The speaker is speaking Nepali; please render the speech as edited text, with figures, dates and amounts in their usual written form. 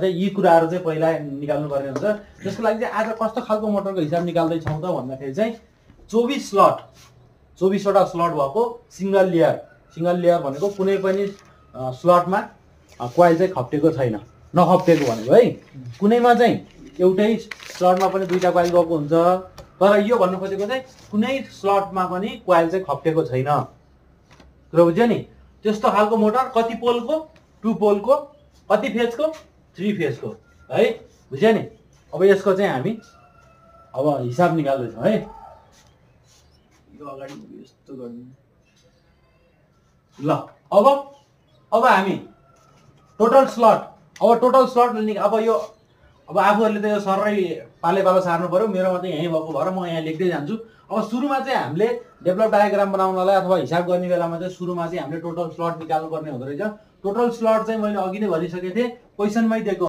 यी कुराहरू चाहिँ पहिला निकाल्नु पर्ने हुन्छ। त्यसको लागि चाहिँ आज कस्तो खालको मोटरको हिसाब निकाल्दै छौँ त भन्दाखेरि चाहिँ 24 स्लट 24वटा स्लट भएको सिंगल लेयर भनेको कुनै पनि स्लटमा कोइल चाहिँ खप्टेको छैन, नखप्टेको भनेको है। कुनैमा चाहिँ एउटै स्लटमा पनि दुईटा कोइल गएको हुन्छ, तर यो भन्नु खोजेको चाहिँ कुनै स्लटमा पनि कोइल चाहिँ खप्टेको छैन। कुरा बुझ्यो नि? त्यस्तो खालको मोटर कति पोलको? 2 पोलको, कति फेजको? 3 फेजको है। बुझ्यो नि? अब यसको चाहिँ हामी अब हिसाब निकाल्दैछौँ है। यो अगाडि यस्तो गर्नु ल। अब हामी टोटल स्लट अब यो अब आफूहरूले त यो सरै पालो सार्नु पर्यो। मेरोमा चाहिँ यहीँ भएको भएर म यहाँ लेख्दै जान्छु। अब सुरुमा चाहिँ हामीले डेभलप डायग्राम बनाउनलाई अथवा हिसाब गर्ने बेलामा चाहिँ सुरुमा चाहिँ हामीले टोटल स्लट निकाल्नु पर्ने हुँदो रहेछ। टोटल स्लट चाहिँ मैले अघि नै भनिसकेको थिएँ, क्वेसनमै दिएको